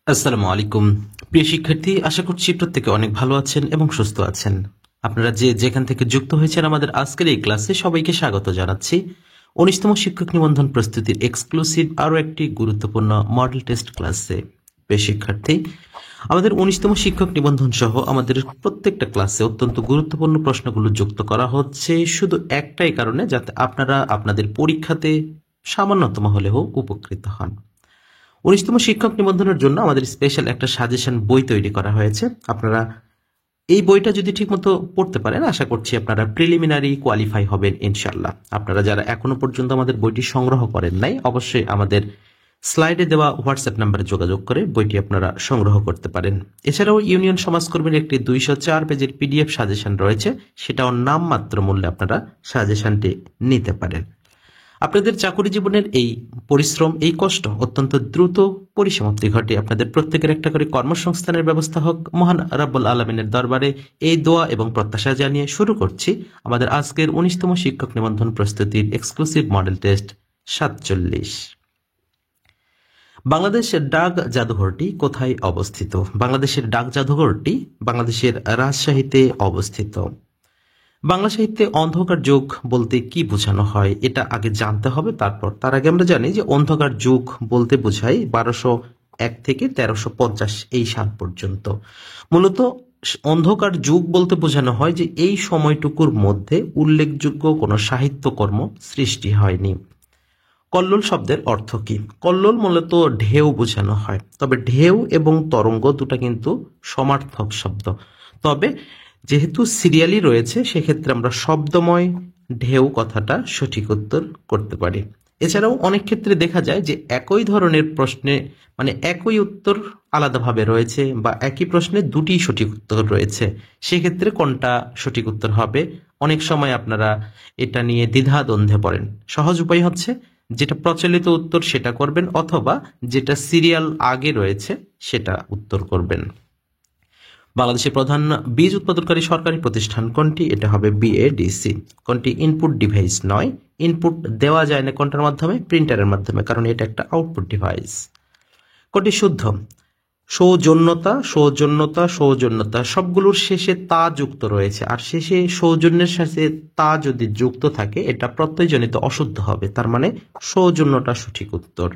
আসসালামু আলাইকুম। প্রিয় শিক্ষার্থী, আশা করছি প্রত্যেকে অনেক ভালো আছেন এবং সুস্থ আছেন। আপনারা যে যেখান থেকে যুক্ত হয়েছেন আমাদের আজকের এই ক্লাসে সবাইকে স্বাগত জানাচ্ছি। 19তম শিক্ষক নিবন্ধন প্রস্তুতির এক্সক্লুসিভ আরও একটি গুরুত্বপূর্ণ মডেল টেস্ট ক্লাসে। প্রিয় শিক্ষার্থী, আমাদের 19তম শিক্ষক নিবন্ধন সহ আমাদের প্রত্যেকটা ক্লাসে অত্যন্ত গুরুত্বপূর্ণ প্রশ্নগুলো যুক্ত করা হচ্ছে শুধু একটাই কারণে, যাতে আপনারা আপনাদের পরীক্ষাতে সামান্যতম হলেও উপকৃত হন। 19তম শিক্ষক নিবন্ধনের জন্য আমাদের স্পেশাল একটা সাজেশন বই তৈরি করা হয়েছে। আপনারা এই বইটা যদি ঠিকমতো পড়তে পারেন, আশা করছি আপনারা প্রিলিমিনারি কোয়ালিফাই হবেন ইনশাল্লাহ। আপনারা যারা এখনো পর্যন্ত আমাদের বইটি সংগ্রহ করেন নাই, অবশ্যই আমাদের স্লাইডে দেওয়া হোয়াটসঅ্যাপ নাম্বারে যোগাযোগ করে বইটি আপনারা সংগ্রহ করতে পারেন। এছাড়াও ইউনিয়ন সমাজকর্মীর একটি 204 পেজের পিডিএফ সাজেশন রয়েছে, সেটাও নামমাত্র মূল্যে আপনারা সাজেশনটি নিতে পারেন। আপনাদের চাকরি জীবনের এই পরিশ্রম, এই কষ্ট অত্যন্ত দ্রুত পরিসমাপ্তি ঘটে। আপনাদের প্রত্যেকের একটা করে কর্মসংস্থানের ব্যবস্থা হোক, মহান রাব্বুল আলামিনের দরবারে এই দোয়া এবং প্রত্যাশা জানিয়ে শুরু করছি আমাদের আজকের 19তম শিক্ষক নিবন্ধন প্রস্তুতির এক্সক্লুসিভ মডেল টেস্ট 47। বাংলাদেশের ডাক জাদুঘরটি কোথায় অবস্থিত? বাংলাদেশের ডাক জাদুঘরটি বাংলাদেশের রাজশাহীতে অবস্থিত। বাংলা সাহিত্যে অন্ধকার যুগ বলতে কি বোঝানো হয় এটা আগে জানতে হবে। তার আগে আমরা জানি যে অন্ধকার যুগ বলতে বোঝায় 1201 থেকে 1350 এই সাল পর্যন্ত। মূলত অন্ধকার যুগ বলতে বোঝানো হয় যে এই সময়টুকুর মধ্যে উল্লেখযোগ্য কোনো সাহিত্যকর্ম সৃষ্টি হয়নি। কল্লোল শব্দের অর্থ কি? কল্লোল মূলত ঢেউ বোঝানো হয়, তবে ঢেউ এবং তরঙ্গ দুটা কিন্তু সমার্থক শব্দ। তবে যেহেতু সিরিয়ালি রয়েছে, সেক্ষেত্রে আমরা শব্দময় ঢেউ কথাটা সঠিক উত্তর করতে পারি। এছাড়াও অনেক ক্ষেত্রে দেখা যায় যে একই ধরনের প্রশ্নে একই উত্তর আলাদাভাবে রয়েছে, বা একই প্রশ্নে দুটি সঠিক উত্তর রয়েছে। সেক্ষেত্রে কোনটা সঠিক উত্তর হবে, অনেক সময় আপনারা এটা নিয়ে দ্বিধাদ্বন্দ্বে পড়েন। সহজ উপায় হচ্ছে যেটা প্রচলিত উত্তর সেটা করবেন, অথবা যেটা সিরিয়াল আগে রয়েছে সেটা উত্তর করবেন। বাংলাদেশের প্রধান বীজ উৎপাদনকারী সরকারি প্রতিষ্ঠান কোনটি? এটা হবে বিএডিসি। কোনটি ইনপুট ডিভাইস নয়? ইনপুট দেওয়া যায় না কোনটার মাধ্যমে? প্রিন্টারের মাধ্যমে, কারণ এটা একটা আউটপুট ডিভাইস। কোনটি শুদ্ধ? সৌজন্যতা, সৌজন্যতা, সৌজন্যতা সবগুলোর শেষে তা যুক্ত রয়েছে, আর শেষে সৌজন্যের সাথে তা যদি যুক্ত থাকে এটা প্রত্যয়জনিত অশুদ্ধ হবে, তার মানে সৌজন্যটা সঠিক উত্তর।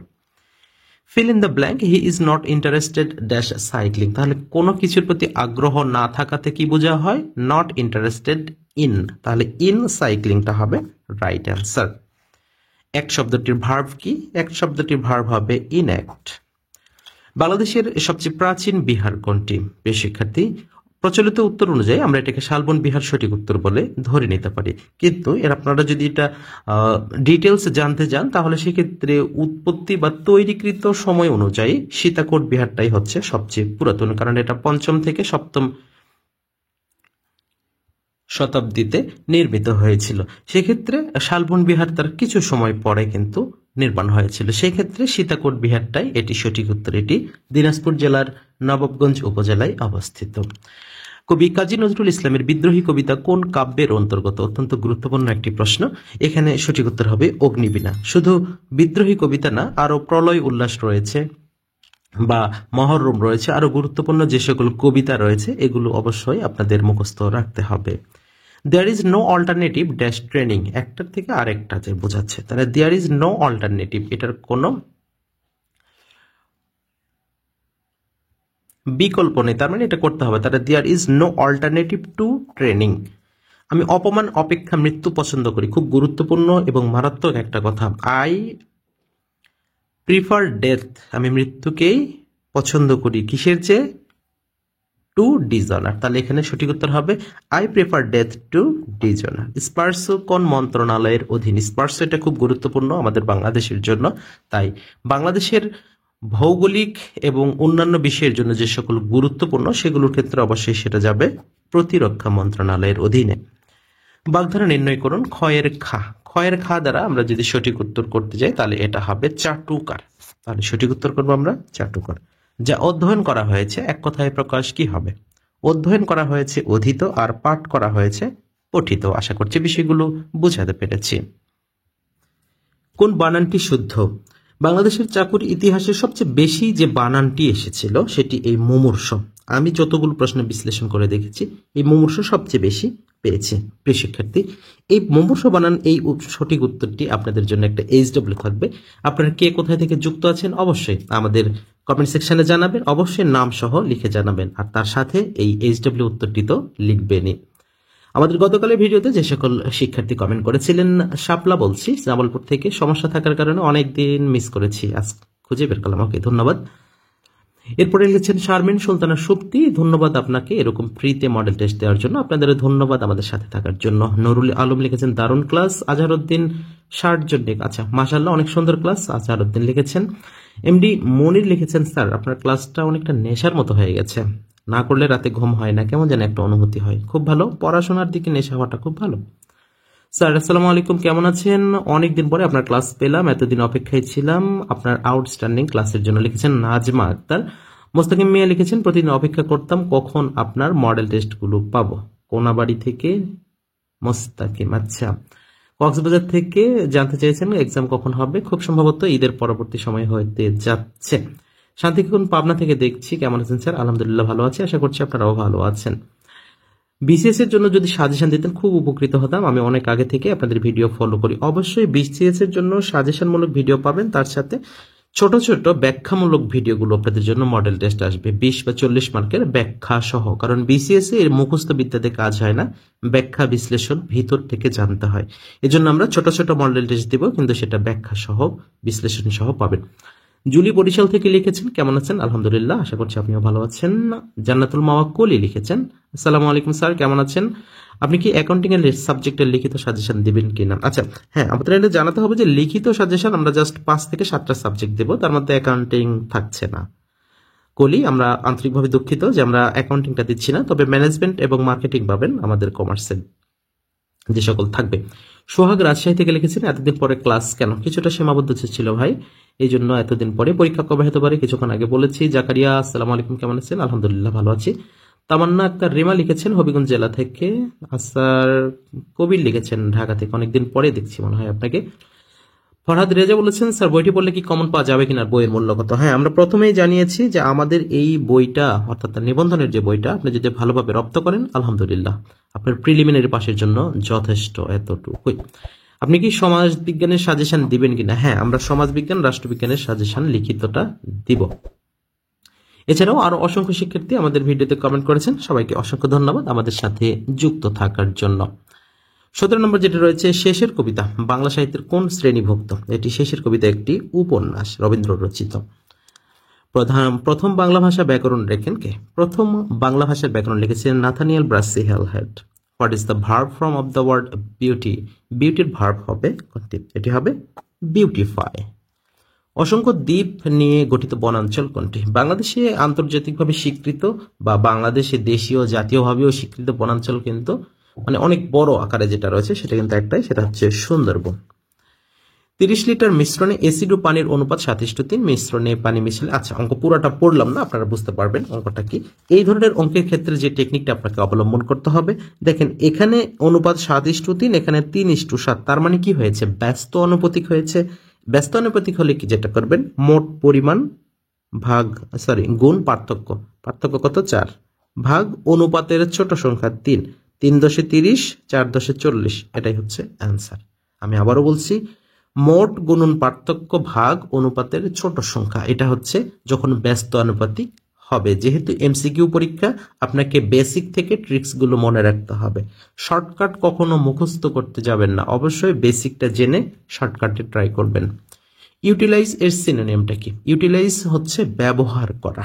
Fill in the blank, he is not interested dash cycling. তাহলে কোনো কিছুর প্রতি আগ্রহ না থাকাতে কি বোঝা হয়? Not interested in. তাহলে ইন সাইক্লিংটা হবে রাইট অ্যান্সার। এক শব্দটির ভার্ব কি? এক শব্দটির ভার্ব হবে ইনঅ্যাক্ট। বাংলাদেশের সবচেয়ে প্রাচীন বিহার কোনটি? প্রিয় শিক্ষার্থী, প্রচলিত উত্তর অনুযায়ী আমরা এটাকে শালবন বিহার সঠিক উত্তর বলে ধরে নিতে পারি, কিন্তু এর আপনারা যদি এটা ডিটেলস জানতে চান তাহলে সেক্ষেত্রে উৎপত্তি বা তৈরিকৃত সময় অনুযায়ী সীতাকোট বিহারটাই হচ্ছে সবচেয়ে পুরাতন, কারণ এটা 5ম থেকে 7ম শতাব্দীতে নির্মিত হয়েছিল। সেক্ষেত্রে শালবন বিহার তার কিছু সময় পরে কিন্তু নির্মাণ হয়েছিল। সেই ক্ষেত্রে সীতাকোট বিহারটাই এটি সঠিক উত্তর। এটি দিনাজপুর জেলার নবাবগঞ্জ উপজেলায় অবস্থিত। কবি কাজী নজরুল ইসলামের বিদ্রোহী কবিতা কোন কাব্যের অন্তর্গত? অত্যন্ত গুরুত্বপূর্ণ একটি প্রশ্ন। এখানে সঠিক উত্তর হবে অগ্নিবীণা। শুধু বিদ্রোহী কবিতা না, আরো প্রলয় উল্লাস রয়েছে বা মহরম রয়েছে, আরো গুরুত্বপূর্ণ যে সকল কবিতা রয়েছে এগুলো অবশ্যই আপনাদের মুখস্থ রাখতে হবে। There is no alternative dash training, একটার থেকে আরেকটা যে বোঝাচ্ছে, তাহলে দেয়ার ইজ নো অল্টারনেটিভ এটার কোনো বিকল্প নেই, তার মানে এটা করতে হবে। তাহলে there is no alternative to training. আমি অপমান অপেক্ষা মৃত্যু পছন্দ করি, খুব গুরুত্বপূর্ণ এবং মারাত্মক একটা কথা। আই প্রিফার ডেথ, আমি মৃত্যুকেই পছন্দ করি কিসের চেয়ে? To dishonour. তাহলে এখানে সঠিক উত্তর হবে I prefer death to dishonour. SPARRSO কোন মন্ত্রণালয়ের অধীন? স্পার্সো এটা খুব গুরুত্বপূর্ণ আমাদের বাংলাদেশের জন্য, তাই বাংলাদেশের ভৌগোলিক এবং অন্যান্য বিষয়ের জন্য যে সকল গুরুত্বপূর্ণ সেগুলোর ক্ষেত্রে অবশ্যই সেটা যাবে প্রতিরক্ষা মন্ত্রণালয়ের অধীনে। বাগধারা নির্ণয় করুন। ক্ষয়ের খা, ক্ষয়ের খা দ্বারা আমরা যদি সঠিক উত্তর করতে যাই তাহলে এটা হবে চাটুকার। তাহলে সঠিক উত্তর করবো আমরা চাটুকার। যা অধ্যয়ন করা হয়েছে এক কথায় প্রকাশ কি হবে? অধ্যয়ন করা হয়েছে অধীত, আর পাঠ করা হয়েছে পঠিত। আশা করছি বিষয়গুলো বুঝাতে পেরেছি। কোন বানানটি শুদ্ধ? বাংলাদেশের চাকুরি ইতিহাসে সবচেয়ে বেশি যে বানানটি এসেছিল সেটি এই মুমূর্ষ। আমি যতগুলো প্রশ্ন বিশ্লেষণ করে দেখেছি এই মুমূর্ষ সবচেয়ে বেশি পেয়েছে। প্রিয় শিক্ষার্থী, এই মুমূর্ষ বানান এই সঠিক উত্তরটি আপনাদের জন্য একটা HW থাকবে। আপনারা কে কোথায় থেকে যুক্ত আছেন অবশ্যই আমাদের কমেন্ট সেকশনে জানাবেন, অবশ্যই নাম সহ লিখে জানাবেন, আর তার সাথে এই HW উত্তরটি তো লিখবেনই। আমাদের গতকালের ভিডিওতে যে সকল শিক্ষার্থী কমেন্ট করেছিলেন, শাপলা বলছি জামালপুর থেকে, সমস্যা থাকার কারণে অনেকদিন মিস করেছি, আজ খুঁজে বের করলাম, ওকে ধন্যবাদ। এরপরে লিখেছেন শারমিন সুলতানা সুপ্তি, ধন্যবাদ আপনাকে এরকম ফ্রিতে মডেল টেস্ট দেওয়ার জন্য, আপনাদের ধন্যবাদ আমাদের সাথে থাকার জন্য। নুরুল আলম লিখেছেন দারুণ ক্লাস। আজহারউদ্দিন 60 জন, আচ্ছা মাশাআল্লাহ অনেক সুন্দর ক্লাস, আজহারউদ্দিন লিখেছেন। এমডি মনির লিখেছেন স্যার আপনার ক্লাসটা অনেকটা নেশার মতো হয়ে গেছে, না করলে রাতে ঘুম হয় না, কেমন যেন একটা অনুভূতি হয়, খুব ভালো, পড়াশোনার দিকে নেশা হওয়াটা খুব ভালো। স্যার আসসালামু আলাইকুম, কেমন আছেন? অনেকদিন পরে আপনার ক্লাস পেলাম, এতদিন অপেক্ষায় ছিলাম আপনার আউটস্ট্যান্ডিং ক্লাসের জন্য, লিখেছেন নাজমা আক্তার। মোস্তাকিম মিয়া লিখেছেন প্রতিদিন অপেক্ষা করতাম কখন আপনার মডেল টেস্টগুলো পাবো। কোনাবাড়ি থেকে মোস্তাকিম, আচ্ছা কক্সবাজার থেকে জানতে চেয়েছেন এক্সাম কখন হবে, খুব সম্ভবত ঈদের পরবর্তী সময় হতে যাচ্ছে। শান্তিকুন পাবনা থেকে দেখছি, কেমন আছেন স্যার? আলহামদুলিল্লাহ ভালো আছি, আশা করছি আপনারাও ভালো আছেন। বিসিএস এর জন্য যদি সাজেশন দিতেন খুব উপকৃত হতাম, আমি অনেক আগে থেকে আপনাদের ভিডিও ফলো করি। অবশ্যই বিসিএস এর জন্য সাজেশনমূলক ভিডিও পাবেন, তার সাথে ছোট ছোট ব্যাখ্যামূলক ভিডিওগুলো আপনাদের জন্য মডেল টেস্ট আসবে 20 বা 40 মার্কের ব্যাখ্যা সহ, কারণ বিসিএস এর মুখস্থ বিদ্যাতে কাজ হয় না, ব্যাখ্যা বিশ্লেষণ ভিতর থেকে জানতে হয়। এজন্য আমরা ছোট ছোট মডেল টেস্ট দিব, কিন্তু সেটা ব্যাখ্যা সহ বিশ্লেষণ সহ পাবেন। জুলি বরিশাল থেকে লিখেছেন কেমন আছেন? আলহামদুলিল্লাহ, আশা করছি আপনিও ভালো আছেন। জান্নাতুল মাওয়া কলি লিখেছেন আসসালামু আলাইকুম স্যার, কেমন আছেন? আপনি কি অ্যাকাউন্টিং এর সাবজেক্টের লিখিত সাজেশন দিবেন কিনা? আচ্ছা হ্যাঁ, আমাদের এটা জানাতে হবে যে লিখিত সাজেশন আমরা জাস্ট 5 থেকে 7টা সাবজেক্ট দেব, তার মধ্যে অ্যাকাউন্টিং থাকছে না। কলি আমরা আন্তরিকভাবে দুঃখিত যে আমরা অ্যাকাউন্টিংটা দিচ্ছি না, তবে ম্যানেজমেন্ট এবং মার্কেটিং পাবেন আমাদের কমার্সের যে সকল থাকবে। সোহাগ রাজশাহী থেকে লিখেছেন এতদিন পরে ক্লাস কেন? কিছুটা সীমাবদ্ধ ছিল ভাই, এই জন্য এতদিন পরে। পরীক্ষা কবে হতে পারে কিছুক্ষণ আগে বলেছি। জাকারিয়া আসসালামু আলাইকুম, কেমন আছেন? আলহামদুলিল্লাহ ভালো আছি। তামান্না আক্তার রিমা লিখেছেন হবিগঞ্জ জেলা থেকে। আসার কবির লিখেছেন ঢাকা থেকে, অনেকদিন পরে দেখছি মনে হয় আপনাকে। ফরহাদ রেজা বলেছেন স্যার বইটি পড়লে কি কমন পাওয়া যাবে কিনা, বইয়ের মূল্য কত? হ্যাঁ, আমরা প্রথমেই জানিয়েছি যে আমাদের এই বইটা অর্থাৎ নিবন্ধনের যে বইটা আপনি যদি ভালোভাবে রপ্ত করেন আলহামদুলিল্লাহ আপনার প্রিলিমিনারি পাশের জন্য যথেষ্ট, এতটুকুই। আপনি কি সমাজ বিজ্ঞানের সাজেশন দিবেন কিনা? হ্যাঁ, আমরা সমাজ বিজ্ঞান রাষ্ট্রবিজ্ঞানের সাজেশন লিখিতটা দিব। এছাড়াও আরো অসংখ্য শিক্ষার্থী আমাদের ভিডিওতে কমেন্ট করেছেন, সবাইকে অসংখ্য ধন্যবাদ আমাদের সাথে যুক্ত থাকার জন্য। 17 নম্বর যেটা রয়েছে শেষের কবিতা বাংলা সাহিত্যের কোন শ্রেণীভুক্ত? এটি শেষের কবিতা একটি উপন্যাস, রবীন্দ্র রচিত। প্রথম বাংলা ভাষা ব্যাকরণ লেখেন কে? প্রথম বাংলা ভাষার ব্যাকরণ লিখেছেন নাথানিয়েল ব্রাসিহেল হেড। What is the verb form of the word beauty? বিউটির ভার্ব হবে কোনটি? এটি হবে বিউটিফাই। অসংখ্য দ্বীপ নিয়ে গঠিত বনাঞ্চল কোনটি? বাংলাদেশে আন্তর্জাতিকভাবে স্বীকৃত বা বাংলাদেশে দেশীয় জাতীয়ভাবেও স্বীকৃত বনাঞ্চল কিন্তু মানে অনেক বড় আকারে যেটা রয়েছে সেটা কিন্তু একটাই, সেটা হচ্ছে সুন্দরবন। 30 লিটার মিশ্রণে অ্যাসিড ও পানির অনুপাত 27:3, মিশ্রণে পানি মিশালে, আচ্ছা অঙ্ক পুরোটা পড়লাম না, আপনারা বুঝতে পারবেন অঙ্কটা কি। এই ধরনের অঙ্কের ক্ষেত্রে যে টেকনিকটা আপনাকে অবলম্বন করতে হবে, দেখেন এখানে অনুপাত 7:3, এখানে 3:7, তার মানে কি হয়েছে? ব্যস্ত অনুপাতিক হয়েছে। ব্যস্ত অনুপাতিক হলে কি যেটা করবেন, মোট পরিমাণ ভাগ গুণ পার্থক্য, পার্থক্য কত? 4 ভাগ অনুপাতের ছোট সংখ্যা 3, 3 দশে 30, 4 দশে 40, এটাই হচ্ছে অ্যান্সার। আমি আবারও বলছি, মোট গুণন পার্থক্য ভাগ অনুপাতের ছোট সংখ্যা, এটা হচ্ছে যখন ব্যস্ত অনুপাতিক হবে। যেহেতু এমসিকিউ পরীক্ষা, আপনাকে বেসিক থেকে ট্রিক্সগুলো মনে রাখতে হবে। শর্টকাট কখনো মুখস্থ করতে যাবেন না, অবশ্যই বেসিকটা জেনে শর্টকাটে ট্রাই করবেন। ইউটিলাইজ এর সিনোনিমটা কি? ইউটিলাইজ হচ্ছে ব্যবহার করা,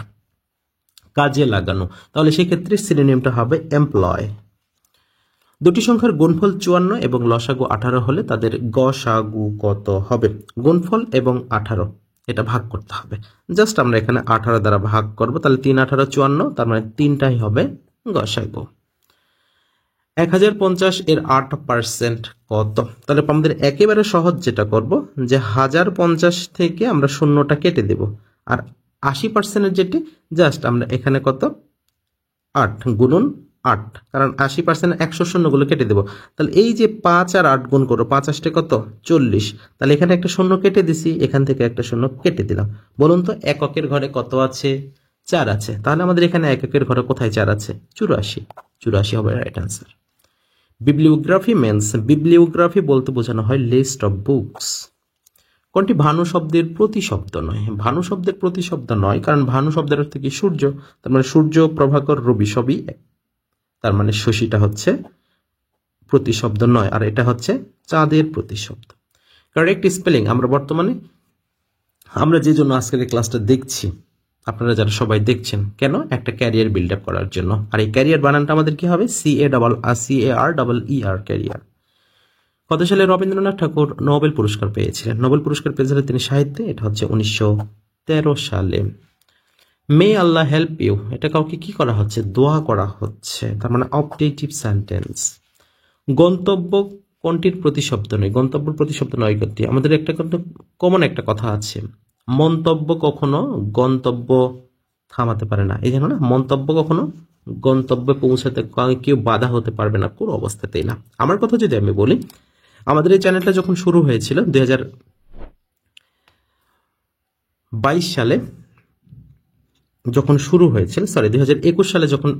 কাজে লাগানো, তাহলে সেক্ষেত্রে সিনোনিমটা হবে এমপ্লয়। দুটি সংখ্যার গুণফল 54 এবং লসাগু 18 হলে তাদের গসাগু কত হবে? গুণফল এবং 18 এটা ভাগ করতে হবে। জাস্ট আমরা এখানে 18 দ্বারা ভাগ করব, তাহলে 3 18 54, তার মানে 3টাই হবে গসাগু। 1050 এর 8% কত? তাহলে আমাদের একেবারে সহজ যেটা করব যে 1050 থেকে আমরা শূন্যটা কেটে দেব, আর 80% যেটি জাস্ট আমরা এখানে কত 8 গুণন 8, কারণ 80% 100 শূন্যগুলো কেটে দেবো। তাহলে এই যে 5 আর 8 গুণ করো, 5 8 কত 40, তাহলে এখানে একটা শূন্য কেটে দিছি, এখান থেকে একটা শূন্য কেটে দিলাম। বলুন তো এককের ঘরে কত আছে? 4 আছে। তাহলে আমাদের এখানে এককের ঘরে কোথায় 4 আছে? 84, 84 হবে right answer. Bibliography means, bibliography বলতে বোঝানো হয় লিস্ট অফ বুকস। কোনটি ভানু শব্দের প্রতিশব্দ নয়? ভানু শব্দের প্রতিশব্দ নয়, কারণ ভানু শব্দের অর্থ কি? সূর্য। তার মানে সূর্য, প্রভাকর, রবি সবই এক। তার মানে শশীটা হচ্ছে প্রতিশব্দ নয়, আর এটা হচ্ছে চাঁদের প্রতিশব্দ। কারেক্ট স্পেলিং আমরা বর্তমানে আমরা যে জন্য আজকের এই ক্লাসটা দেখছি, আপনারা যারা সবাই দেখছেন, কেন? একটা ক্যারিয়ার বিল্ড আপ করার জন্য। আর এই ক্যারিয়ার বানানটা আমাদের কি হবে? CAR career. কত সালে রবীন্দ্রনাথ ঠাকুর নোবেল পুরস্কার পেয়েছিলেন? নোবেল পুরস্কার পেয়েছিলেন তিনি সাহিত্যে, এটা হচ্ছে 1913 সালে। মে আল্লাহ হেল্প ইউ, এটা কাউকে কি করা হচ্ছে? দোয়া করা হচ্ছে, তার মানে অপটেটিভ সেন্টেন্স। গন্তব্য কোনটির প্রতিশব্দ নয়? গন্তব্য প্রতিশব্দ নয় গতি। আমাদের একটা কমন একটা কথা আছে, মন্তব্য কখনো গন্তব্য থামাতে পারে না। এই জন্য না, মন্তব্য কখনো গন্তব্যে পৌঁছাতে কেউ বাধা হতে পারবে না, কোনো অবস্থাতেই না। আমার কথা যদি আমি বলি, আমাদের এই চ্যানেলটা যখন শুরু হয়েছিল 2022 সালে, যখন শুরু হয়েছিল, 2021 সালে, যখন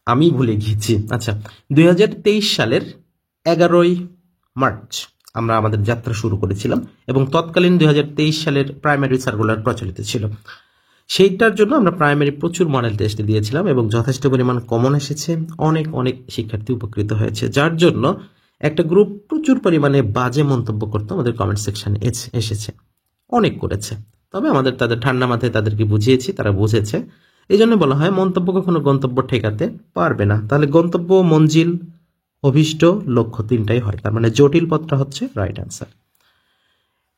আমি ভুলে গিয়েছি, আচ্ছা 2023 সালের 11ই মার্চ আমরা আমাদের যাত্রা শুরু করেছিলাম, এবং তৎকালীন 2023 সালের প্রাইমারি সার্কুলার প্রচলিত ছিল। সেইটার জন্য আমরা প্রাইমারি প্রচুর মডেল টেস্ট দিয়েছিলাম এবং যথেষ্ট পরিমাণ কমন এসেছে, অনেক অনেক শিক্ষার্থী উপকৃত হয়েছে, যার জন্য একটা গ্রুপ প্রচুর পরিমাণে বাজে মন্তব্য করতে আমাদের কমেন্ট সেকশনে এসেছে, অনেক করেছে। তবে আমাদের তাদের ঠান্ডা মাথায় তাদেরকে বুঝিয়েছি, তারা বুঝেছে। এই জন্য বলা হয় মন্তব্য কখনো গন্তব্য ঠেকাতে পারবে না। তাহলে গন্তব্য, মঞ্জিল, অভীষ্ট, লক্ষ্য তিনটাই হয়, তার মানে জটিল পদটা হচ্ছে রাইট অ্যান্সার।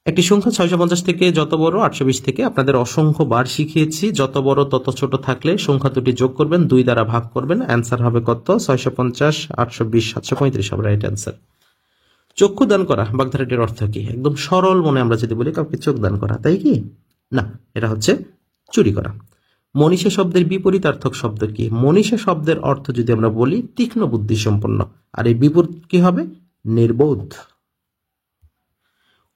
একটি সংখ্যা 650 থেকে যত বড় 820 থেকে আপনাদের অসংখ্য বার শিখিয়েছি, যত বড় তত ছোট থাকলে সংখ্যা দুটি যোগ করবেন, 2 দ্বারা ভাগ করবেন, অ্যান্সার হবে কত? 650, 820, 735 হবে রাইট অ্যান্সার। চক্ষু দান করা বাগধারাটির অর্থ কি? একদম সরল মনে আমরা যদি বলি কাউকে চোখ দান করা, তাই কি না? এটা হচ্ছে চুরি করা। মনীষা শব্দের বিপরীতার্থক শব্দ কি? মনীষা শব্দের অর্থ যদি আমরা বলি তীক্ষ্ণ বুদ্ধি সম্পন্ন, আর এই বিপরীত কি হবে? নির্বোধ।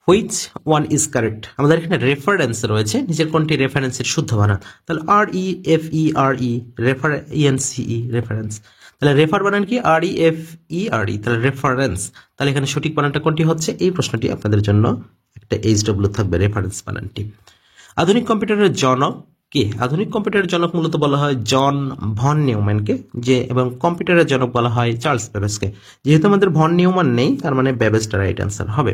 Which one is correct? আমাদের এখানে রেফারেন্স রয়েছে, নিজের কোনটি রেফারেন্সের শুদ্ধ বানান? তাহলে REFERE, REFERENCE, রেফারেন্স। তাহলে রেফার বানান কি? REFERE, তাহলে রেফারেন্স। তাহলে এখানে সঠিক বানানটা কোনটি হচ্ছে? এই প্রশ্নটি আপনাদের জন্য একটা HW থাকবে, রেফারেন্স বানানটি। আধুনিক কম্পিউটারের জনক কে? আধুনিক কম্পিউটারের জনক মূলত বলা হয় জন ভন নিউম্যানকে, যে এবং কম্পিউটারের জনক বলা হয় চার্লস বেবেজকে। যেহেতু আমাদের ভন নিউম্যান নেই, তার মানে বেবেজটা রাইট অ্যান্সার হবে।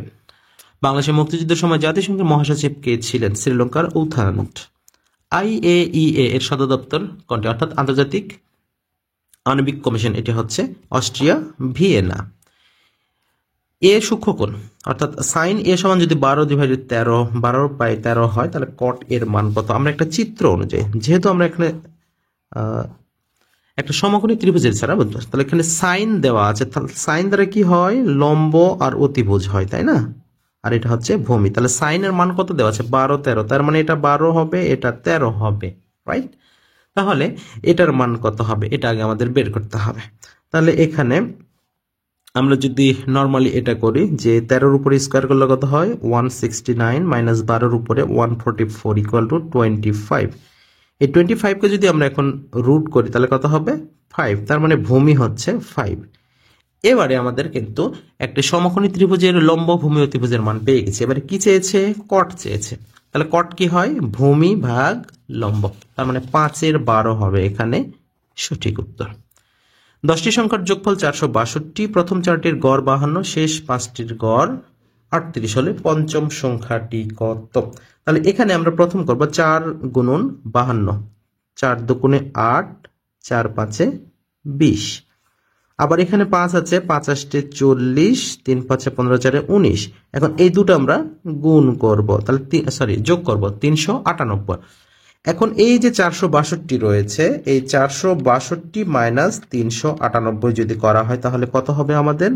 বাংলাদেশের মুক্তিযুদ্ধের সময় জাতিসংঘের মহাসচিব কে ছিলেন? শ্রীলঙ্কার ঔথান্ট। IAEA এর সদর দপ্তর কোনটি? অর্থাৎ আন্তর্জাতিক আণবিক কমিশন, এটি হচ্ছে অস্ট্রিয়া ভিয়েনা। এ সূক্ষ্মকোণ, অর্থাৎ সাইন এ সমান যদি 12/13, 12/13 হয়, তাহলে কট এর মান কত? আমরা একটা চিত্র অনুযায়ী, যেহেতু আমরা এখানে একটা সমকোণী ত্রিভুজের ছাড়া বুঝতে, তাহলে এখানে সাইন দেওয়া আছে, তাহলে সাইন দ্বারা কি হয়? লম্ব আর অতিভুজ হয়, তাই না? আর এটা হচ্ছে ভূমি। তাহলে সাইনের মান কত দেওয়া আছে? 12, 13, তার মানে এটা 12 হবে, এটা 13 হবে, রাইট? তাহলে এটার মান কত হবে? এটা আগে আমাদের বের করতে হবে। তাহলে এখানে আমরা যদি নর্মালি এটা করি, যে 13-র উপরে স্কোয়ার করলে কত হয়? 169 মাইনাস 12-র উপরে 144 ইকুয়াল টু 25। এই 25কে যদি আমরা এখন রুট করি, তাহলে কত হবে? 5। তার মানে ভূমি হচ্ছে 5। এবারে আমাদের কিন্তু একটা সমকোণী ত্রিভুজের লম্ব, ভূমি, অতিভুজের মান পেয়ে গেছে। এবারে কি চেয়েছে? কট চেয়েছে। তাহলে কট কি হয়? ভূমি ভাগ লম্ব, তার মানে 5/12 হবে এখানে সঠিক উত্তর। 10টি সংখ্যার যোগফল 462, প্রথম 4টির গড় 52, শেষ 5টির গড় 38 হলে পঞ্চম সংখ্যাটি কত? তাহলে এখানে আমরা প্রথম করব 4 গুণন 52, 4 দুগুণে 8, 4 5-এ 20। আবার এখানে 5 আছে, 5 8-এ 40, 3 5-এ 15, 4-এ 19। এখন এই দুটো আমরা গুণ করব, তাহলে যোগ করব 398। এখন এই যে 462 রয়েছে, এই 462 মাইনাস 398 যদি করা হয়, তাহলে কত হবে আমাদের?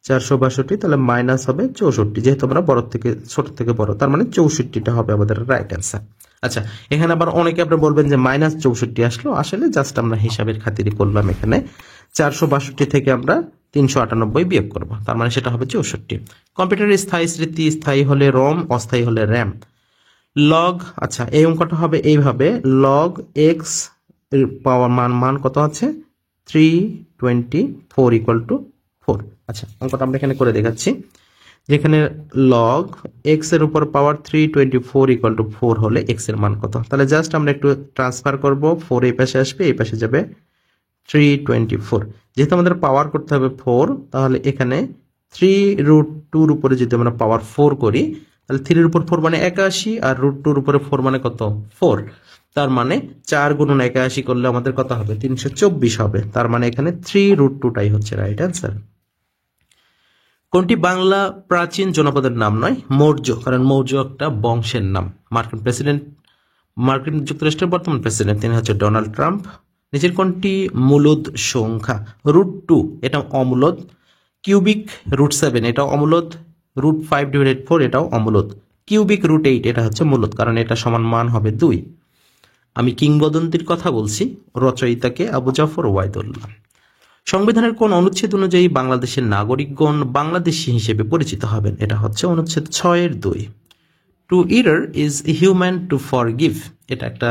462, তাহলে মাইনাস হবে 64, যেহেতু আমরা বড় থেকে ছোট থেকে বড়, তার মানে 64টা হবে আমাদের রাইট অ্যান্সার। আচ্ছা, এখানে আবার অনেকে আপনি বলবেন যে -64 আসলো, আসলে জাস্ট আমরা হিসাবের খাতিরে করলাম। এখানে 462 থেকে আমরা 398 বিয়োগ করব, তার মানে সেটা হবে 64। কম্পিউটারের স্থায়ী স্মৃতি, স্থায়ী হলে রম, অস্থায়ী হলে র্যাম। লগ, আচ্ছা এই অঙ্কটা হবে এইভাবে, লগ এক্স এর পাওয়ার মান কত আছে 324 ইকুয়াল টু 4। আচ্ছা, অঙ্কটা আমরা এখানে করে দেখাচ্ছি, যেখানে লগ এক্স এর উপর পাওয়ার 324 ইকুয়াল টু 4 হলে এক্স এর মান কত। তাহলে জাস্ট আমরা একটু ট্রান্সফার করব, 4 এই পাশে আসবে, এই পাশে যাবে 324। যেহেতু আমাদের পাওয়ার করতে হবে 4, তাহলে এখানে 3√2 উপরে যদি আমরা পাওয়ার 4 করি, তাহলে 3 উপর 4 মানে 81, আর √2 উপরে 4 মানে কত 4। তার মানে 4 গুণন 81 করলে আমাদের কত হবে 324 হবে। তার মানে এখানে 3√2টাই হচ্ছে রাইট অ্যান্সার। কোনটি বাংলা প্রাচীন জনপদের নাম নয়? মৌর্য, কারণ মৌর্য একটা বংশের নাম। মার্কিন যুক্তরাষ্ট্রের বর্তমান প্রেসিডেন্ট তিনি হচ্ছে ডোনাল্ড ট্রাম্প। নিচের কোনটি মূলদ সংখ্যা? √2 এটা অমূলদ, কিউবিক √7 এটাও অমূলদ, √5/4 এটাও অমূলদ, কিউবিক √8 এটা হচ্ছে মূলদ, কারণ এটা সমান মান হবে 2। আমি কিংবদন্তির কথা বলছি, রচয়িতাকে আবু জাফর ওয়াইদুল্লাহ। সংবিধানের কোন অনুচ্ছেদ অনুযায়ী বাংলাদেশের নাগরিকগণ বাংলাদেশী হিসেবে পরিচিত হবেন? এটা হচ্ছে অনুচ্ছেদ 6-2। টু ইরার ইজ হিউম্যান টু ফরগিভ, এটা একটা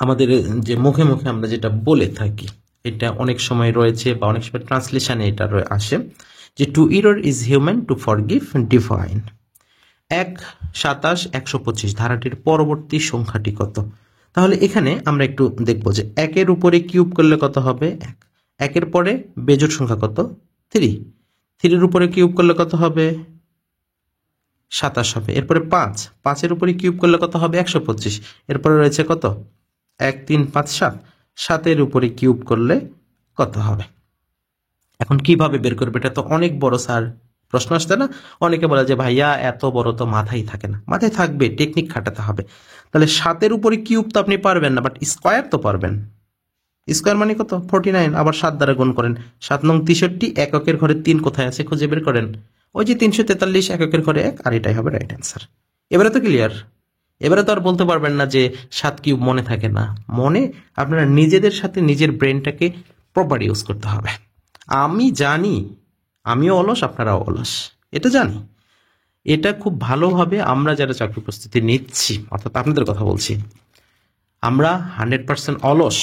আমাদের যে মুখে মুখে আমরা যেটা বলে থাকি, এটা অনেক সময় রয়েছে বা অনেক সময় ট্রান্সলেশনে এটা আসে যে টু ইরার is human two forgive divine. 127-125 ধারাটির পরবর্তী সংখ্যাটি কত? তাহলে এখানে আমরা একটু দেখব যে 1-এর উপরে কিউব করলে কত হবে 1, 1-এর পরে বেজোড় সংখ্যা কত 3, 3-এর উপরে কিউব করলে কত হবে 27 হবে। এরপরে 5, 5-এর উপরে কিউব করলে কত হবে 125। এরপরে রয়েছে কত 1 3 5 7, 7-এর উপরে কিউব করলে কত হবে? এখন কিভাবে বের করবে? এটা তো অনেক বড় স্যার, প্রশ্ন আসছে না? অনেকে বলে যে ভাইয়া এত বড় তো মাথায় থাকে না। মাথায় থাকবে, টেকনিক খাটাতে হবে। তাহলে 7-এর উপরে কিউব তো আপনি পারবেন না, বাট স্কোয়ার তো পারবেন। স্কোয়ার মানে কত 49, আবার 7 দ্বারা গুণ করেন। 7 নং 63, এককের ঘরে 3 কোথায় আছে খুঁজে বের করেন। ওই যে 343, এককের ঘরে 1, আর এটাই হবে রাইট অ্যান্সার। এবারে তো ক্লিয়ার। এবারে তো আর বলতে পারবেন না যে 7 কিউব মনে থাকে না। মনে আপনারা নিজেদের সাথে নিজের ব্রেনটাকে প্রপার ইউজ করতে হবে। আমি জানি আমিও অলস, আপনারাও অলস, এটা জানি। এটা খুব ভালোভাবে আমরা যারা চাকরি প্রস্তুতি নিচ্ছি, অর্থাৎ আপনাদের কথা বলছি, আমরা 100% অলস।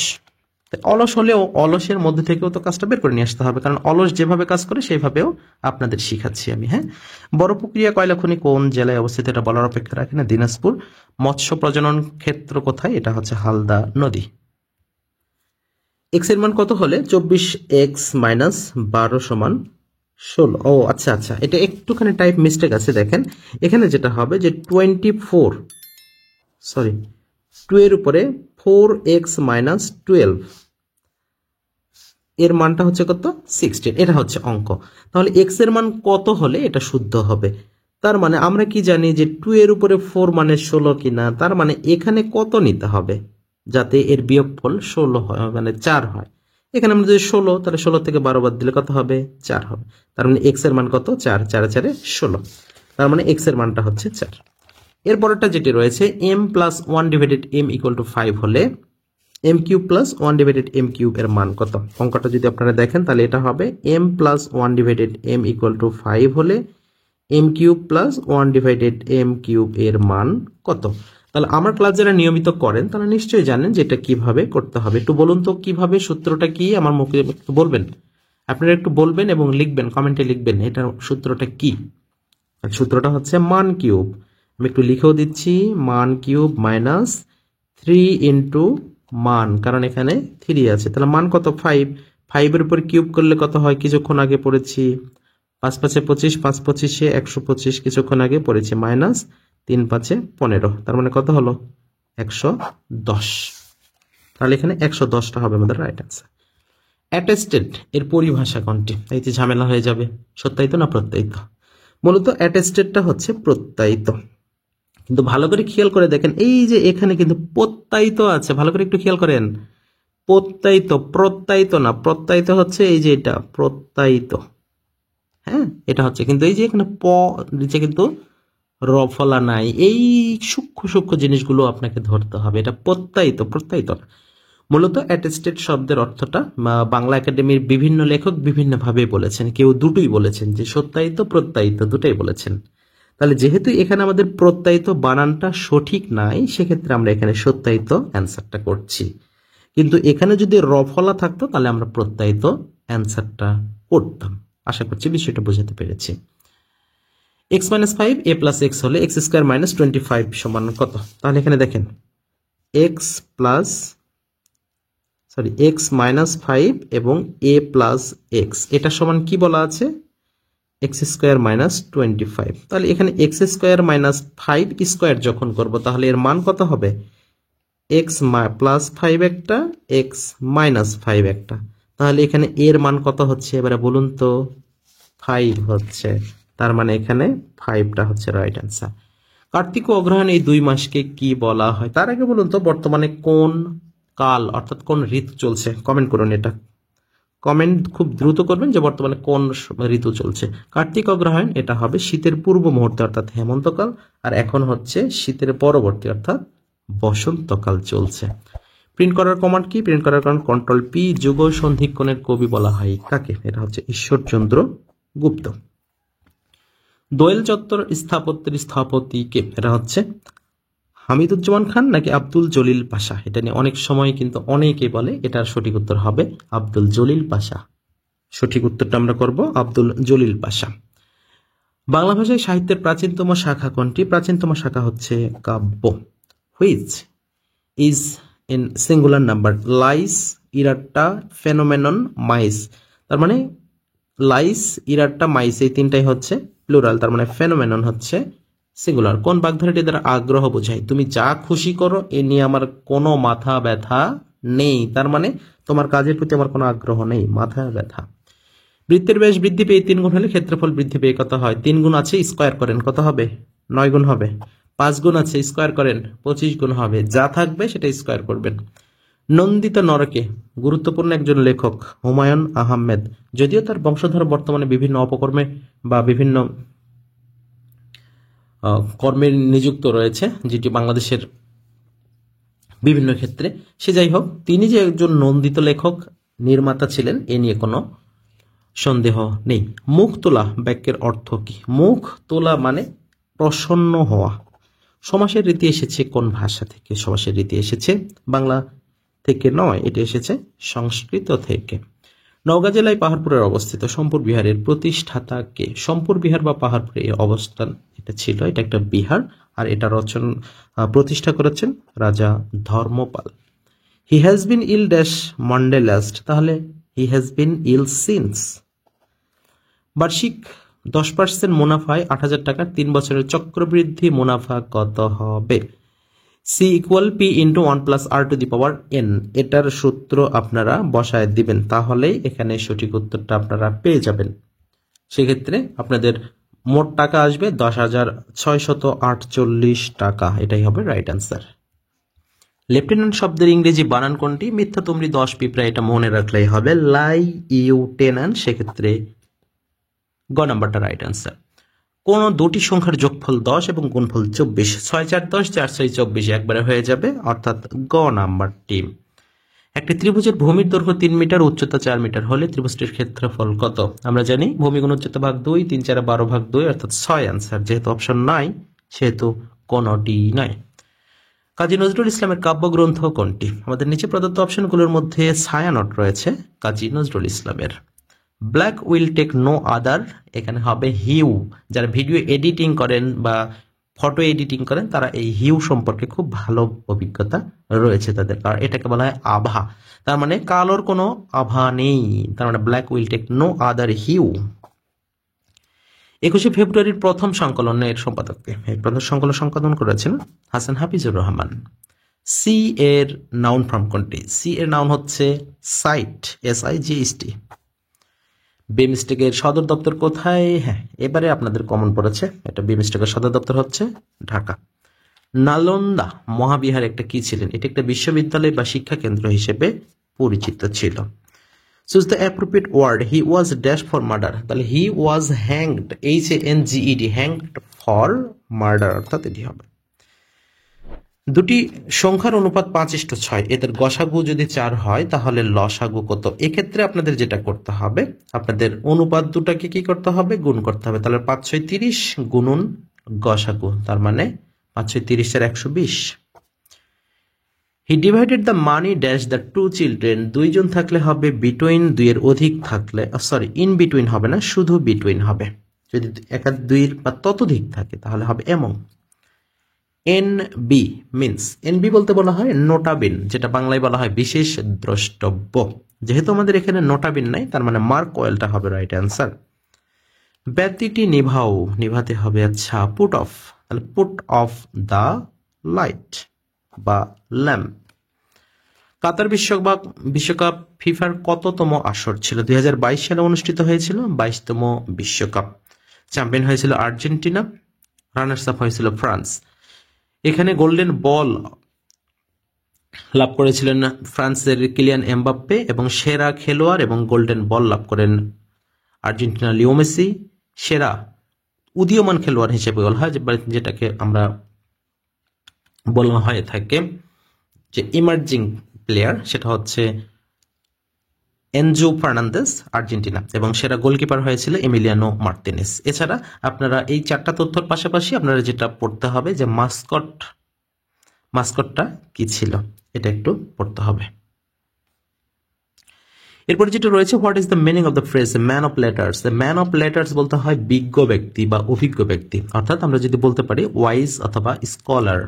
অলস হলেও অলসের মধ্যে থেকেও তো কাজটা বের করে নিয়ে আসতে হবে, কারণ অলস যেভাবে কাজ করে সেইভাবেও আপনাদের শিখাচ্ছি আমি। হ্যাঁ, বড় পুকুরিয়া কয়লা খনি কোন জেলায় অবস্থিত? এটা বলার অপেক্ষা রাখে না, দিনাজপুর। মৎস্য প্রজনন ক্ষেত্র কোথায়? এটা হচ্ছে হালদা নদী। এক্স এর মান কত হলে 24x - 12 সমান 16? ও আচ্ছা আচ্ছা, এটা একটুখানি টাইপ মিস্টেক আছে। দেখেন এখানে যেটা হবে যে 2 এর উপরে 4x - 12 এর মানটা হচ্ছে কত 16, এটা হচ্ছে অঙ্ক। তাহলে x এর মান কত হলে এটা শুদ্ধ হবে? তার মানে আমরা কি জানি যে 2 এর উপরে 4 মানে 16 কিনা, তার মানে এখানে কত নিতে হবে যাতে এর বিয়োগফল 16 হয়, মানে 4 হয়। এখানে আমরা যদি 16, তাহলে 16 থেকে 12 বাদ দিলে কত হবে 4 হবে। তার মানে x এর মান কত 4, 4 4 16, তার মানে x এর মানটা হচ্ছে 4। এরপরটা যেটি রয়েছে m + 1/m = 5 হলে m³ + 1/m³ এর মান কত? অঙ্কটা যদি আপনারা দেখেন তাহলে এটা হবে m + 1/m = 5 হলে m³ + 1/m³ এর মান কত? তাহলে আমার ক্লাস যারা নিয়মিত করেন তারা নিশ্চয়ই জানেন যে এটা কিভাবে করতে হবে। একটু বলুন তো কিভাবে, সূত্রটা কি? আমার মুখে একটু বলবেন, আপনারা একটু বলবেন এবং লিখবেন, কমেন্টে লিখবেন এটার সূত্রটা কি। সূত্রটা হচ্ছে মান কিউব, আমি একটু লিখেও দিচ্ছি, মান কিউব -3 ইন্টু মান, কারণ এখানে 3 আছে। তাহলে মান কত 5, 5-এর উপর কিউব করলে কত হয় কিছুক্ষণ আগে পড়েছি, 5 5 25, 5 25 125 কিছুক্ষণ আগে পড়েছি, -3 5 15, তার মানে কত হলো 110। তাহলে এখানে 110টা হবে আমাদের রাইট অ্যান্সার। অ্যাটেস্টেড এর পরিভাষা কোনটি? এই যে ঝামেলা হয়ে যাবে, সত্যায়িত না প্রত্যায়িত? মূলত অ্যাটেস্টেডটা হচ্ছে প্রত্যায়িত, কিন্তু ভালো করে খেয়াল করে দেখেন এই যে এখানে কিন্তু প্রত্যায়িত আছে, ভালো করে একটু খেয়াল করেন। প্রত্যায়িত, প্রত্যায়িত না, প্রত্যায়িত হচ্ছে এই যে এটা প্রত্যায়িত। হ্যাঁ, এটা হচ্ছে, কিন্তু এই যে এখানে নিচে কিন্তু রফলা নাই, এই সূক্ষ্ম সূক্ষ্ম জিনিসগুলো আপনাকে ধরতে হবে। এটা প্রত্যায়িত প্রত্যায়িত না। মূলত অ্যাটেস্টেড শব্দের অর্থটা বাংলা একাডেমির বিভিন্ন লেখক বিভিন্নভাবে বলেছেন, কেউ দুটোই বলেছেন, যে সত্যায়িত প্রত্যায়িত দুটোই বলেছেন। তাহলে যেহেতু এখানে আমাদের প্রত্যায়িত বানানটা সঠিক নাই, সেক্ষেত্রে আমরা এখানে সত্যায়িত অ্যান্সারটা করছি। কিন্তু এখানে যদি রফলা থাকতো তাহলে আমরা প্রত্যায়িত অ্যান্সারটা করতাম। আশা করছি বিষয়টা বোঝাতে পেরেছি। x - 5 a + x হলে x² - 25 সমান কত? তাহলে এখানে দেখেন x - 5 এবং a + x, এটা সমান কি বলা আছে? x² - 25। তাহলে এখানে x² - 5 স্কোয়ার যখন করব তাহলে এর মান কত হবে? x + 5 একটা, x - 5 একটা। তাহলে এখানে এর মান কত হচ্ছে এবারে বলুন তো? 5 হচ্ছে। তার মানে এখানে 5টা হচ্ছে রাইট অ্যান্সার। কার্তিক ও অগ্রহায়ণ এই 2 মাসকে কি বলা হয়? তার আগে বলুন তো বর্তমানে কোন কাল অর্থাৎ কোন ঋতু চলছে? কমেন্ট করুন, এটা কমেন্ট খুব দ্রুত করবেন যে বর্তমানে কোন ঋতু চলছে। কার্তিক অগ্রহায়ণ এটা হবে শীতের পূর্ব মুহূর্তে অর্থাৎ হেমন্তকাল, আর এখন হচ্ছে শীতের পরবর্তী অর্থাৎ বসন্তকাল চলছে। প্রিন্ট করার কমান্ড কি? প্রিন্ট করার কমান্ড Ctrl+P। যুগ সন্ধিক্ষণের কবি বলা হয় কাকে? এটা হচ্ছে ঈশ্বরচন্দ্র গুপ্ত। দোয়েল চত্বর স্থাপত্যের স্থপতি কে? এটা হচ্ছে হামিদুজ্জামান খান নাকি আব্দুল জলিল পাশা? এটা নিয়ে অনেক সময় কিন্তু অনেকে বলে, এটার সঠিক উত্তর হবে আব্দুল জলিল পাশা। সঠিক উত্তরটা আমরা করব আব্দুল জলিল পাশা। বাংলা ভাষায় সাহিত্যের প্রাচীনতম শাখা কোনটি? প্রাচীনতম শাখা হচ্ছে কাব্য। Which is in singular number? Lice, errata, phenomenon, mice. তার মানে লাইস, ইরাট্টা, মাইস এই তিনটাই হচ্ছে প্লুরাল, তার মানে ফেনোমেনন হচ্ছে সিঙ্গুলার। কোন বাগধারাটি দ্বারা আগ্রহ বোঝায়? তুমি যা খুশি করো, এ নিয়ে আমার কোনো মাথা ব্যথা নেই। তার মানে তোমার কাজের প্রতি আমার কোনো আগ্রহ নেই, মাথা ব্যথা। বৃত্তের ব্যাস বৃদ্ধি পেয়ে 3 গুণ হলে ক্ষেত্রফল বৃদ্ধি পেয়ে কত হয়? 3 গুণ আছে, স্কোয়ার করেন, কত হবে? 9 গুণ হবে। 5 গুণ আছে, স্কোয়ার করেন, 25 গুণ হবে। যা থাকবে সেটা স্কোয়ার করবেন। নন্দিতা নরকে গুরুত্বপূর্ণ একজন লেখক হুমায়ুন আহমেদ, যদিও তার বংশধর বর্তমানে বিভিন্ন অপকর্মে বা বিভিন্ন কর্মে নিযুক্ত রয়েছে, যেটি বাংলাদেশের বিভিন্ন ক্ষেত্রে। সে যাই হোক, তিনি যে একজন নন্দিত লেখক নির্মাতা ছিলেন এ নিয়ে কোনো সন্দেহ নেই। মুখ তোলা বাক্যের অর্থ কি? মুখ তোলা মানে প্রসন্ন হওয়া। সমাসের রীতি এসেছে কোন ভাষা থেকে? সমাসের রীতি এসেছে বাংলা থেকে নয়, এটা এসেছে সংস্কৃত থেকে। নওগাঁ জেলায় পাহাড়পুরের অবস্থিত সোমপুর বিহারের প্রতিষ্ঠাতা কে? সোমপুর বিহার বা পাহাড়পুরে এই অবস্থান এটা ছিল, এটা একটা বিহার, আর এটা প্রতিষ্ঠা করেছেন রাজা Dharmapal. He has been ill dash Monday last, তাহলে he has been ill since. বার্ষিক 10% মুনাফায় 8,000 টাকার 3 বছরের চক্রবৃদ্ধি মুনাফা কত হবে? C equal P into 1 plus R to the power N, এটার সূত্র আপনারা বসায় দিবেন, তাহলেই এখানে সঠিক উত্তরটা আপনারা পেয়ে যাবেন। সেক্ষেত্রে আপনাদের মোট টাকা আসবে 10,648 টাকা, এটাই হবে রাইট অ্যান্সার। লেফটেন্যান্ট শব্দের ইংরেজি বানান কোনটি? মিথ্যা তুমরি 10 পিঁপড়া, এটা মনে রাখলেই হবে লাই ইউটেন্যান্ট, সেক্ষেত্রে গ নাম্বারটা রাইট অ্যান্সার। কোন দুটি সংখ্যার যোগফল 10 এবং গুণফল 24? 6 4 10, 4 6 24 একবারে হয়ে যাবে, অর্থাৎ গ নাম্বারটি। একটি ত্রিভুজের ভূমির দৈর্ঘ্য 3 মিটার, উচ্চতা 4 মিটার হলে ত্রিভুজটির ক্ষেত্রফল কত? আমরা জানি ভূমি গুণ উচ্চতা ভাগ 2, 3 4 12 ভাগ 2, অর্থাৎ 6 অ্যান্সার। যেহেতু অপশন নাই সেহেতু কোনটি নয়। কাজী নজরুল ইসলামের কাব্যগ্রন্থ কোনটি? আমাদের নিচে প্রদত্ত অপশনগুলোর মধ্যে ছায়ানট রয়েছে কাজী নজরুল ইসলামের। Black will take no other, এখানে হবে হিউ। যারা ভিডিও এডিটিং করেন বা ফটো এডিটিং করেন তারা এই হিউ সম্পর্কে খুব ভালো অভিজ্ঞতা রয়েছে তাদের, কারণ এটাকে বলা হয় আভা। তার মানে কালোর কোনো আভা নেই, তার মানে black will take no other hue. 21শে ফেব্রুয়ারির প্রথম সংকলনের সম্পাদককে? এই প্রথম সংকলন সম্পাদন করেছেন হাসান হাফিজুর রহমান। সি এর নাউন ফর্ম কোনটি? সি এর নাউন হচ্ছে সাইট, SIGHT। বিমস্টেকের সদর দপ্তর কোথায়? হ্যাঁ, এবারে আপনাদের কমন পড়েছে, এটা বিমস্টেকের সদর দপ্তর হচ্ছে ঢাকা। নালন্দা মহাবিহার একটা কি ছিলেন? এটা একটা বিশ্ববিদ্যালয় বা শিক্ষা কেন্দ্র হিসেবে পরিচিত ছিল। Choose the appropriate word. He was dash for murder, তাহলে he was hanged, HANGED, hanged for murder, অর্থাৎ এটি হবে। দুটি সংখ্যার অনুপাত 5:6, এদের গসাগু যদি 4 হয় তাহলে লসাগু কত? এক্ষেত্রে আপনাদের যেটা করতে হবে, আপনাদের অনুপাত দুটাকে কি করতে হবে? গুণ করতে হবে। তাহলে 5 × 30 গুণন গসাগু, তার মানে 5 × 30 = 120। He divided the money dash the two children, দুইজন থাকলে হবে বিটুইন, দুইয়ের অধিক থাকলে ইন বিটুইন হবে না, শুধু বিটুইন হবে। যদি একাধিক দুইয়ের বা ততোধিক থাকে তাহলে হবে এমন। NB মিন্স, NB বলতে বলা হয় নোটাবিন, যেটা বাংলায় বলা হয় বিশেষ দ্রষ্টব্য। যেহেতু আমাদের এখানে নোটাবিন নাই, তার মানে মার্ক অয়েলটা হবে রাইট অ্যান্সার। ব্যতিটি নিভাও, নিভাতে হবে আচ্ছা পুট অফ, তাহলে পুট অফ দ্য লাইট বা ল্যাম্প। কাতার বিশ্বকাপ ফিফার কততম আসর ছিল? 2022 সালে অনুষ্ঠিত হয়েছিল 22তম বিশ্বকাপ। চ্যাম্পিয়ন হয়েছিল আর্জেন্টিনা, রানার্স আপ হয়েছিল ফ্রান্স। এখানে গোল্ডেন বল লাভ করেছিলেন ফ্রান্সের কিলিয়ান এমবাপ্পে, এবং সেরা খেলোয়াড় এবং গোল্ডেন বল লাভ করেন আর্জেন্টিনা লিও মেসি। সেরা উদীয়মান খেলোয়াড় হিসেবে বলা হয়, যেটাকে আমরা বলা হয়ে থাকে যে ইমার্জিং প্লেয়ার, সেটা হচ্ছে এনজো ফার্নান্দেস, আর্জেন্টিনা, এবং সেরা গোলকিপার হয়েছিল এমিলিয়ানো মার্তিনেস। এছাড়া আপনারা এই 4টা তথ্যের পাশাপাশি আপনারা যেটা পড়তে হবে যে মাস্কটটা কি ছিল, এটা একটু পড়তে হবে। এরপরে যেটা রয়েছে, what is the meaning of the phrase man of letters? Man of letters বলতে হয় বিজ্ঞ ব্যক্তি বা অভিজ্ঞ ব্যক্তি, অর্থাৎ আমরা যদি বলতে পারি ওয়াইজ অথবা স্কলার,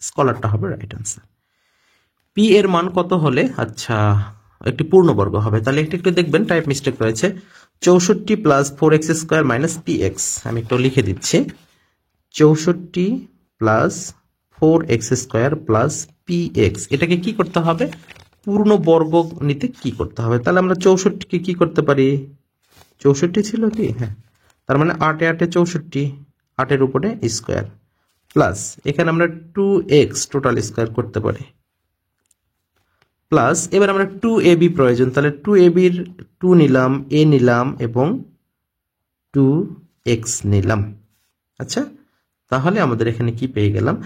স্কলারটা হবে রাইট অ্যান্সার। পি এর মান কত হলে আচ্ছা একটি পূর্ণবর্গ হবে? তাহলে একটু দেখবেন, টাইপ মিস্টেক রয়েছে। 64 + 4x² - px, আমি একটু লিখে দিচ্ছি। 64 + 4x² + px, এটাকে কি করতে হবে? পূর্ণবর্গ নিতে কি করতে হবে? তাহলে আমরা 64কে কি করতে পারি? 64 ছিল কি? হ্যাঁ, তার মানে 8 × 8 = 64, 8-এর উপরে স্কোয়ার, প্লাস এখানে আমরা 2x টোটাল স্কোয়ার করতে পারি, প্লাস এবার আমরা 2ab প্রয়োজন, তাহলে 2ab-র 2 নিলাম, a নিলাম এবং 2x নিলাম। আচ্ছা, তাহলে আমাদের এখানে কি পেয়ে গেলাম?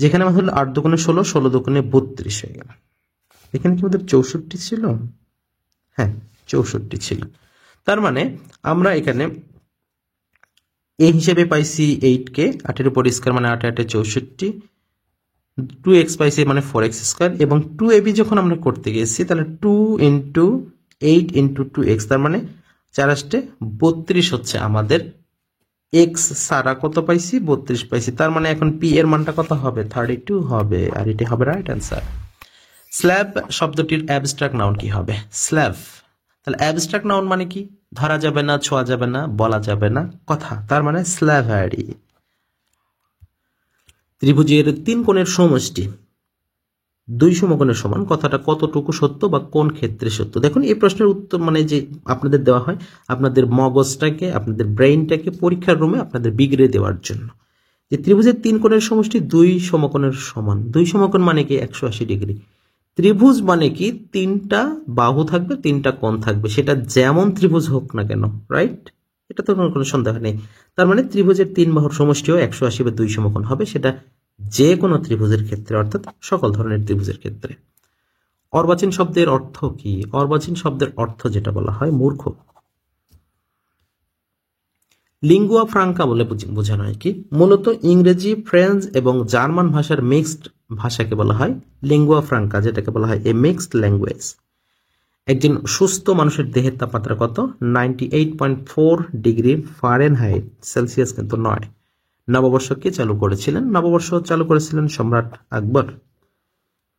যেখানে আমাদের 8 × 2 = 16, 16 × 2 = 32 হয়ে গেল। এখানে কি আমাদের 64 ছিল? হ্যাঁ, 64 ছিল। তার মানে আমরা এখানে a হিসেবে পাইছি 8কে, 8-এর উপর স্কয়ার মানে 8 × 8 = 64, 2x পাইছি মানে 4x², এবং 2ab যখন আমরা করতে গেছি তাহলে 2 × 8 × 2x, তার মানে 4 × 8 = 32 হচ্ছে আমাদের x সারা কত পাইছি? 32 পাইছি। তার মানে এখন p এর মানটা কত হবে? 32 হবে, আর এটি হবে রাইট অ্যান্সার। স্ল্যাব শব্দটির অ্যাবস্ট্রাক্ট নাউন কি হবে? স্ল্যাব, তাহলে অ্যাবস্ট্রাক্ট নাউন মানে কি? ধরা যাবে না, ছোঁয়া যাবে না, বলা যাবে না, কথা, তার মানে স্ল্যাভারি। ত্রিভুজের 3 কোণের সমষ্টি 2 সমকোণের সমান, কথাটা কতটুকু সত্য বা কোন ক্ষেত্রে সত্য? দেখুন, এই প্রশ্নের উত্তর মানে যে আপনাদের দেওয়া হয় আপনাদের মগজটাকে, আপনাদের ব্রেইনটাকে পরীক্ষার রুমে আপনাদের বিগড়ে দেওয়ার জন্য, যে ত্রিভুজের 3 কোণের সমষ্টি 2 সমকোণের সমান। 2 সমকোণ মানে কি? 180 ডিগ্রি। ত্রিভুজ মানে কি? 3টা বাহু থাকবে, 3টা কোণ থাকবে, সেটা যেমন ত্রিভুজ হোক না কেন, রাইট? এটা তো কোনো সন্দেহ নেই। তার মানে ত্রিভুজের 3 বাহুর সমষ্টিও 180 বা 2 সমকোণ হবে, সেটা যে কোনো ত্রিভুজের ক্ষেত্রে, অর্থাৎ সকল ধরনের ত্রিভুজের ক্ষেত্রে। অর্বাচীন শব্দের অর্থ কি? অর্বাচীন শব্দের অর্থ যেটা বলা হয় মূর্খ। লিঙ্গুয়া ফ্রাঙ্কা বলে বোঝানো হয় কি? মূলত ইংরেজি, ফ্রেঞ্চ এবং জার্মান ভাষার মিক্সড ভাষাকে বলা হয় লিঙ্গুয়া ফ্রাঙ্কা, যেটাকে বলা হয় এ মিক্সড ল্যাঙ্গুয়েজ। একজন সুস্থ মানুষের দেহের তাপমাত্রা কত? 98.4 ডিগ্রি ফারেনহাইট, সেলসিয়াস কিন্তু নয়। নববর্ষ কে চালু করেছিলেন? নববর্ষ চালু করেছিলেন সম্রাট আকবর।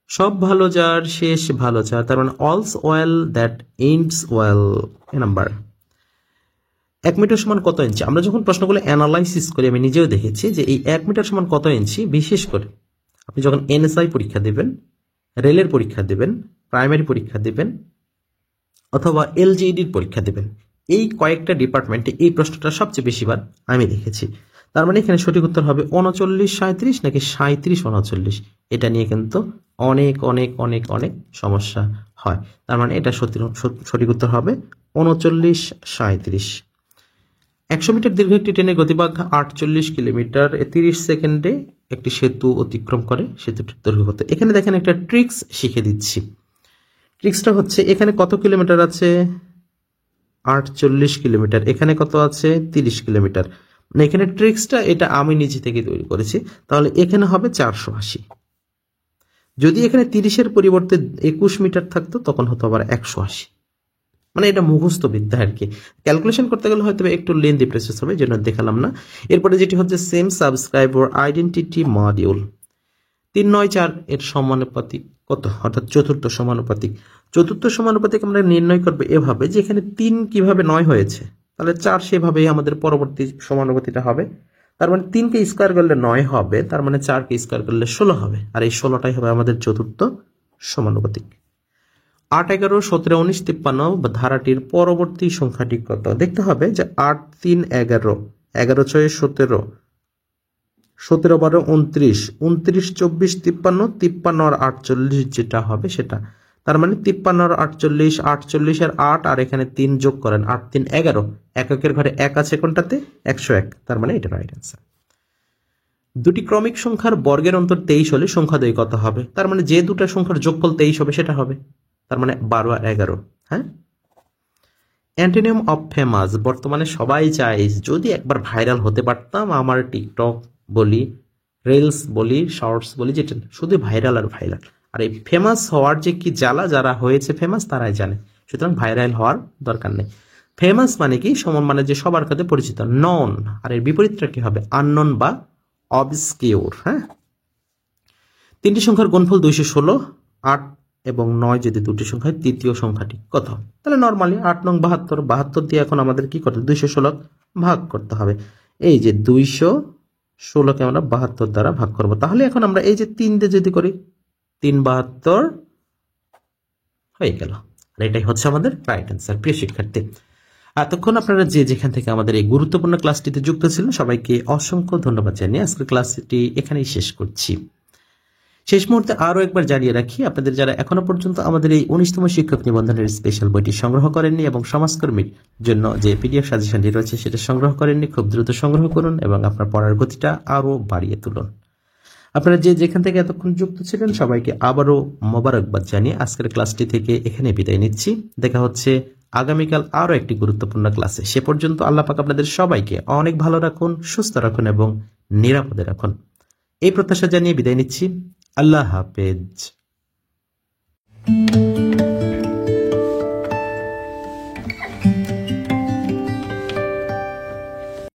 সব ভালো যার শেষ ভালো যার, তার মানে all's well that ends well. A number. 1 metre সমান কত ইঞ্চি? আমরা যখন প্রশ্নগুলো অ্যানালাইসিস করি, আমি নিজেও দেখেছি যে এই 1 মিটার সমান কত ইঞ্চি, বিশেষ করে আপনি যখন এনএসআই পরীক্ষা দেবেন, রেলের পরীক্ষা দেবেন, প্রাইমারি পরীক্ষা দেবেন, অথবা এলজিইডির পরীক্ষা দেবেন, এই কয়েকটা ডিপার্টমেন্টে এই প্রশ্নটা সবচেয়ে বেশিবার আমি দেখেছি। তার মানে এখানে সঠিক উত্তর হবে 39 37 নাকি 37 39, এটা নিয়ে কিন্তু অনেক অনেক অনেক অনেক সমস্যা হয়। তার মানে এটা সঠিক উত্তর হবে 3937। 100 মিটার দীর্ঘ একটি ট্রেনের গতিবেগ 48 কিলোমিটার 30 সেকেন্ডে একটি সেতু অতিক্রম করে। সেতুটির দৈর্ঘ্য কত? এখানে দেখেন একটা ট্রিক্স শিখে দিচ্ছি। ট্রিক্সটা হচ্ছে এখানে কত কিলোমিটার আছে? 48 কিলোমিটার। এখানে কত আছে? 30 কিলোমিটার। মানে এখানে ট্রিক্সটা এটা আমি নিজে থেকে তৈরি করেছি। তাহলে এখানে হবে 480। যদি এখানে 30-এর পরিবর্তে 21 মিটার থাকতো তখন হতো আবার 180। মানে এটা মুখস্থ বিদ্যা আর কি। ক্যালকুলেশন করতে গেলে হয়তো একটু লেন্দি প্রসেস হবে, যেটা দেখালাম না। এরপরে যেটি হচ্ছে সেম সাবস্ক্রাইবার আইডেন্টিটি মডিউল 3-9-4 এর সমানুপাতিক কত? অর্থাৎ চতুর্থ সমানুপাতিক। চতুর্থ সমানুপাতিক আমরা নির্ণয় করবো এভাবে যে এখানে 3 কিভাবে 9 হয়েছে, তাহলে 4 সেভাবেই আমাদের পরবর্তী সমানুপাতিটা হবে। তার মানে 3কে স্কোয়ার করলে 9 হবে, তার মানে 4কে স্কোয়ার করলে 16 হবে, আর এই 16টাই হবে আমাদের চতুর্থ সমানুপাতিক। 8, 11, 17, 19, 53 ধারাটির পরবর্তী সংখ্যাটি কত? দেখতে হবে যে 8, 3, 11, 11, 6, 17, 17, 12, 29, 29, 24, 53, 53 আর 48 যেটা হবে সেটা। তার মানে 53 আর 48, 48 আর 8 আর এখানে 3 যোগ করেন, 8, 3, 11, এককের ঘরে 1 আছে কোনটাতে? 101। তার মানে এটা রাইট অ্যান্সার। দুটি ক্রমিক সংখ্যার বর্গের অন্তর 23 হলে সংখ্যাদ্বয় কত হবে? তার মানে যে দুটা সংখ্যার যোগফল 23 হবে সেটা হবে। তার মানে 12 আর 11। হ্যাঁ। অ্যান্টোনিম অফ ফেমাস, বর্তমানে সবাই চায় যদি একবার ভাইরাল হতে পারতাম। আমার টিকটক বলি, রিলস বলি, শর্টস বলি, যেটা শুধু ভাইরাল আর ভাইরাল। আর এই ফেমাস হওয়ার যে কি জ্বালা, যারা হয়েছে ফেমাস তারাই জানে। সুতরাং ভাইরাল হওয়ার দরকার নেই। ফেমাস মানে কি? সমান মানে যে সবার কাছে পরিচিত। নন, আর এর বিপরীতটা কি হবে? আননোন বা অবস্কিউর। হ্যাঁ। তিনটি সংখ্যার গুণফল 216, 8 এবং 9 যদি দুটি সংখ্যা হয়, তৃতীয় সংখ্যাটি কত? তাহলে নর্মালি 8 নং 72, 72 দিয়ে এখন আমাদের কি করতে? 216 ভাগ করতে হবে। এই যে 216কে আমরা 72 দ্বারা ভাগ করব। তাহলে এখন আমরা এই যে 3 দিয়ে যদি করি, 3 72 হয়ে গেল। আর এটাই হচ্ছে আমাদের রাইট অ্যান্সার। প্রিয় শিক্ষার্থী, এতক্ষণ আপনারা যে যেখান থেকে আমাদের এই গুরুত্বপূর্ণ ক্লাসটিতে যুক্ত ছিলেন সবাইকে অসংখ্য ধন্যবাদ জানিয়ে আজকের ক্লাসটি এখানেই শেষ করছি। শেষ মুহূর্তে আরও একবার জানিয়ে রাখি, আপনাদের যারা এখনো পর্যন্ত আমাদের এই 19তম শিক্ষক নিবন্ধনের স্পেশাল বইটি সংগ্রহ করেননি এবং সমাজকর্মীর জন্য যে পিডিএফ সাজেশনটি রয়েছে সেটা সংগ্রহ করেননি, খুব দ্রুত সংগ্রহ করুন এবং আপনার পড়ার গতিটা আরও বাড়িয়ে তুলুন। আপনারা যে যেখান থেকে এতক্ষণ যুক্ত ছিলেন সবাইকে আবারও মোবারকবাদ জানিয়ে আজকের ক্লাসটি থেকে এখানে বিদায় নিচ্ছি। দেখা হচ্ছে আগামীকাল আরও একটি গুরুত্বপূর্ণ ক্লাসে। সে পর্যন্ত আল্লাহ পাক আপনাদের সবাইকে অনেক ভালো রাখুন, সুস্থ রাখুন এবং নিরাপদে রাখুন। এই প্রত্যাশা জানিয়ে বিদায় নিচ্ছি। আল্লাহ হাফেজ।